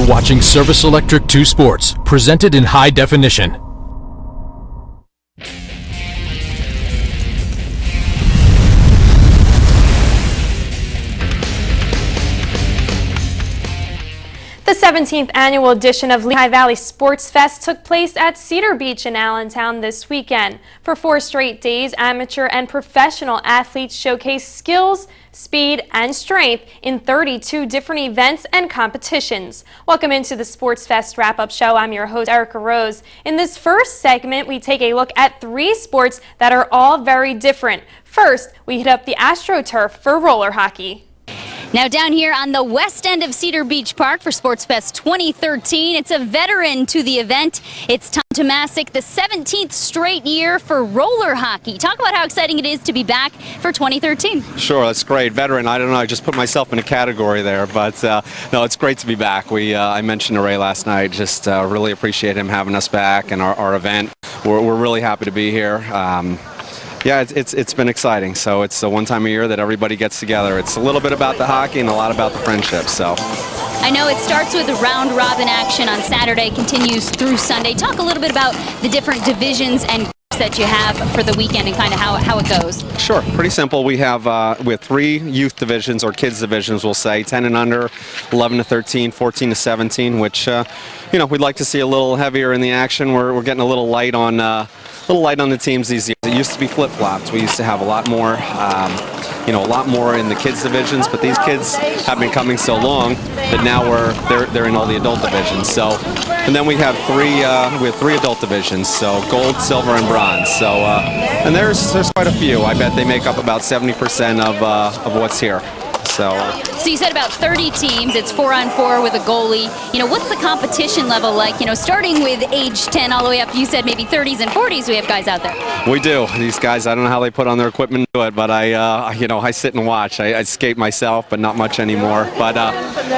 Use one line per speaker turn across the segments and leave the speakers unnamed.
You're watching Service Electric 2 Sports, presented in high definition.
The 17th annual edition of Lehigh Valley SportsFest took place at Cedar Beach in Allentown this weekend. For 4 straight days, amateur and professional athletes showcased skills, speed, and strength in 32 different events and competitions. Welcome into the SportsFest wrap-up show. I'm your host, Erica Rose. In this first segment, we take a look at 3 sports that are all very different. First, we hit up the AstroTurf for roller hockey.
Now down here on the west end of Cedar Beach Park for SportsFest 2013, it's a veteran to the event. It's Tom Tomasic, the 17th straight year for roller hockey. Talk about how exciting it is to be back for 2013.
Sure, that's great. Veteran, I don't know, I just put myself in a category there, but no, it's great to be back. I mentioned to Ray last night, just really appreciate him having us back and our event. We're really happy to be here. Yeah, it's been exciting. So it's the one time a year that everybody gets together. It's a little bit about the hockey and a lot about the friendship. So
I know it starts with round robin action on Saturday, continues through Sunday. Talk a little bit about the different divisions and groups that you have for the weekend and kind of how it goes.
Sure, pretty simple. We have 3 youth divisions, or kids divisions, we'll say, 10 and under, 11 to 13, 14 to 17, which you know, we'd like to see a little heavier in the action. We're getting a little light on the teams these years. It used to be flip-flops. We used to have a lot more, you know, a lot more in the kids divisions, but these kids have been coming so long that now they're in all the adult divisions. So, and then we have 3 adult divisions, so gold, silver, and bronze. So, and there's quite a few. I bet they make up about 70% of what's here. So
you said about 30 teams. It's 4-on-4 with a goalie. You know, what's the competition level like? You know, starting with age 10 all the way up. You said maybe 30s and 40s. We have guys out there.
We do. These guys, I don't know how they put on their equipment to do it, but you know, I sit and watch. I skate myself, but not much anymore. But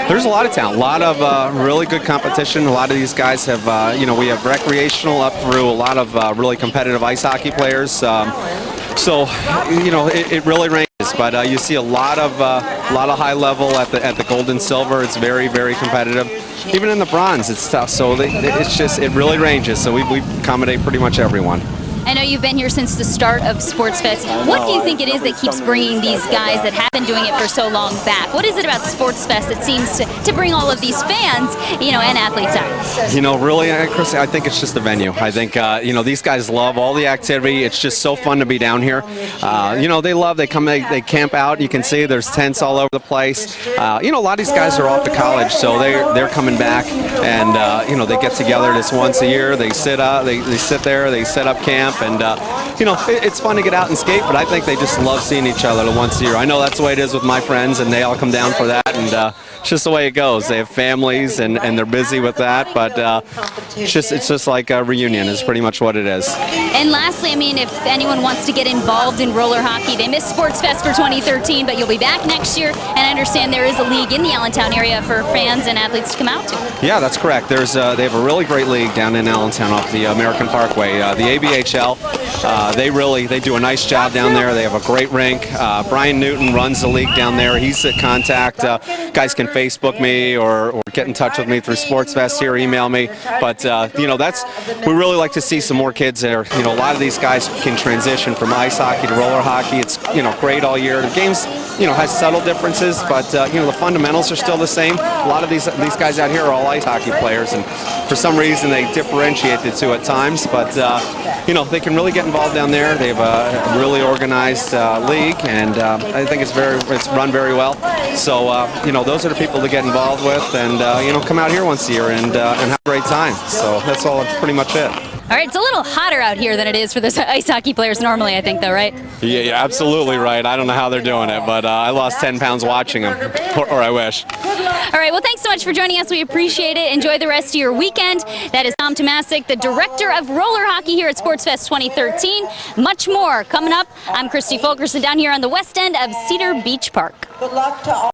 there's a lot of talent, a lot of really good competition. A lot of these guys have, you know, we have recreational up through a lot of really competitive ice hockey players. So, you know, it really ranges. But you see a lot of high level at the gold and silver. It's very, very competitive. Even in the bronze, it's tough. So it really ranges. So we accommodate pretty much everyone.
I know you've been here since the start of SportsFest. What do you think it is that keeps bringing these guys that have been doing it for so long back? What is it about SportsFest that seems to bring all of these fans, you know, and athletes out? You
know, really, Chris, I think it's just the venue. I think, you know, these guys love all the activity. It's just so fun to be down here. You know, they come, they camp out. You can see there's tents all over the place. You know, a lot of these guys are off to college, so they're coming back, and you know, they get together just once a year. They sit there, they set up camp. And, you know, it's fun to get out and skate, but I think they just love seeing each other once a year. I know that's the way it is with my friends, and they all come down for that, and it's just the way it goes. They have families, and they're busy with that, but it's just like a reunion is pretty much what it is.
And lastly, I mean, if anyone wants to get involved in roller hockey, they missed SportsFest for 2013, but you'll be back next year, and I understand there is a league in the Allentown area for fans and athletes to come out to.
Yeah, that's correct. They have a really great league down in Allentown off the American Parkway, the ABHL. They do a nice job down there. They have a great rink. Brian Newton runs the league down there. He's at contact. Guys can Facebook me or get in touch with me through SportsFest here, email me. But you know, we really like to see some more kids there. You know, a lot of these guys can transition from ice hockey to roller hockey. It's, you know, great all year. The game's, you know, has subtle differences, but you know, the fundamentals are still the same. A lot of these guys out here are all ice hockey players, and for some reason they differentiate the two at times. But you know, they can really get involved down there. They have a really organized league, and I think it's run very well. So you know, those are the people to get involved with, and you know, come out here once a year and have a great time. So that's pretty much it.
All right, it's a little hotter out here than it is for the ice hockey players normally, I think, though, right?
Yeah, you're absolutely right. I don't know how they're doing it, but I lost 10 pounds watching them, or I wish.
All right, well, thanks so much for joining us. We appreciate it. Enjoy the rest of your weekend. That is Tom Tomasic, the director of roller hockey here at SportsFest 2013. Much more coming up. I'm Christy Fulkerson down here on the west end of Cedar Beach Park.
Good luck to all.